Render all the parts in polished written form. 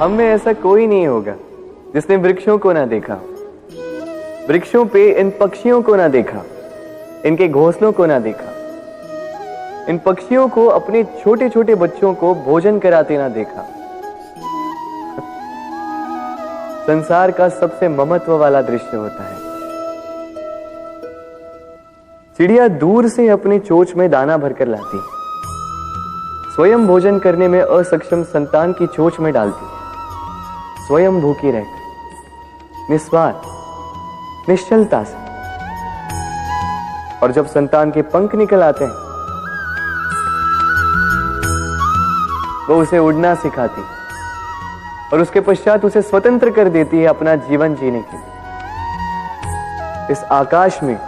हम में ऐसा कोई नहीं होगा जिसने वृक्षों को ना देखा, वृक्षों पे इन पक्षियों को ना देखा, इनके घोंसलों को ना देखा, इन पक्षियों को अपने छोटे छोटे बच्चों को भोजन कराते ना देखा। संसार का सबसे ममत्व वाला दृश्य होता है। चिड़िया दूर से अपने चोंच में दाना भरकर लाती, स्वयं भोजन करने में असक्षम संतान की चोंच में डालती, स्वयं भूखी रहकर निस्वार्थ निश्चलता से। और जब संतान के पंख निकल आते हैं, वो उसे उड़ना सिखाती और उसके पश्चात उसे स्वतंत्र कर देती है अपना जीवन जीने के लिए, इस आकाश में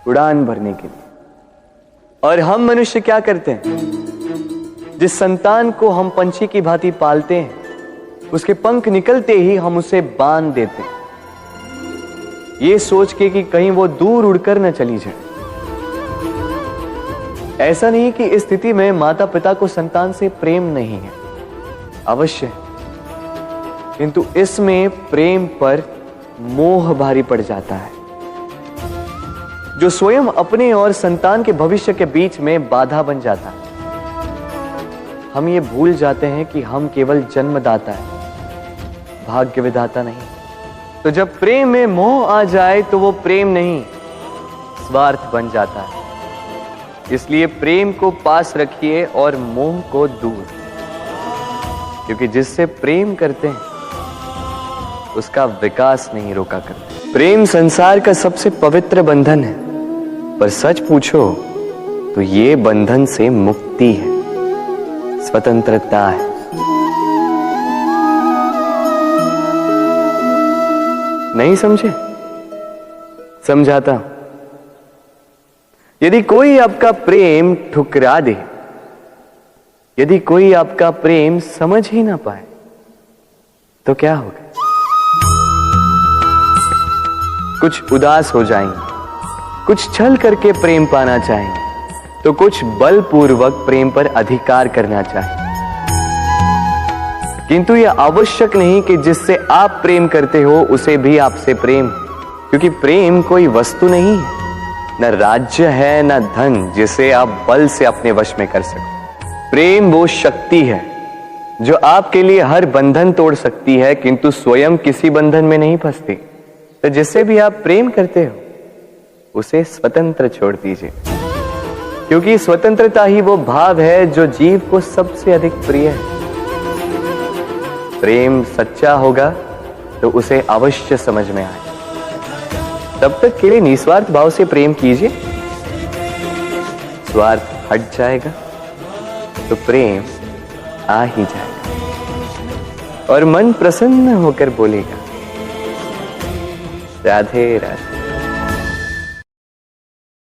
उड़ान भरने के लिए। और हम मनुष्य क्या करते हैं? जिस संतान को हम पंछी की भांति पालते हैं, उसके पंख निकलते ही हम उसे बांध देते हैं, ये सोच के कि कहीं वो दूर उड़कर न चली जाए। ऐसा नहीं कि इस स्थिति में माता पिता को संतान से प्रेम नहीं है, अवश्य, किंतु इसमें प्रेम पर मोह भारी पड़ जाता है, जो स्वयं अपने और संतान के भविष्य के बीच में बाधा बन जाता है। हम ये भूल जाते हैं कि हम केवल जन्मदाता है, भाग्य विधाता नहीं। तो जब प्रेम में मोह आ जाए तो वो प्रेम नहीं, स्वार्थ बन जाता है। इसलिए प्रेम को पास रखिए और मोह को दूर, क्योंकि जिससे प्रेम करते हैं उसका विकास नहीं रोका करते। प्रेम संसार का सबसे पवित्र बंधन है, पर सच पूछो तो ये बंधन से मुक्ति है, स्वतंत्रता है। नहीं समझे? समझाता हूं। यदि कोई आपका प्रेम ठुकरा दे, यदि कोई आपका प्रेम समझ ही ना पाए, तो क्या होगा? कुछ उदास हो जाएंगे, कुछ छल करके प्रेम पाना चाहेंगे, तो कुछ बलपूर्वक प्रेम पर अधिकार करना चाहेंगे। किंतु यह आवश्यक नहीं कि जिससे आप प्रेम करते हो उसे भी आपसे प्रेम, क्योंकि प्रेम कोई वस्तु नहीं है, न राज्य है, न धन जिसे आप बल से अपने वश में कर सको। प्रेम वो शक्ति है जो आपके लिए हर बंधन तोड़ सकती है, किंतु स्वयं किसी बंधन में नहीं फंसती। तो जिससे भी आप प्रेम करते हो उसे स्वतंत्र छोड़ दीजिए, क्योंकि स्वतंत्रता ही वो भाव है जो जीव को सबसे अधिक प्रिय है। प्रेम सच्चा होगा तो उसे अवश्य समझ में आए। तब तक के लिए निस्वार्थ भाव से प्रेम कीजिए, स्वार्थ हट जाएगा तो प्रेम आ ही जाएगा और मन प्रसन्न होकर बोलेगा, राधे राधे।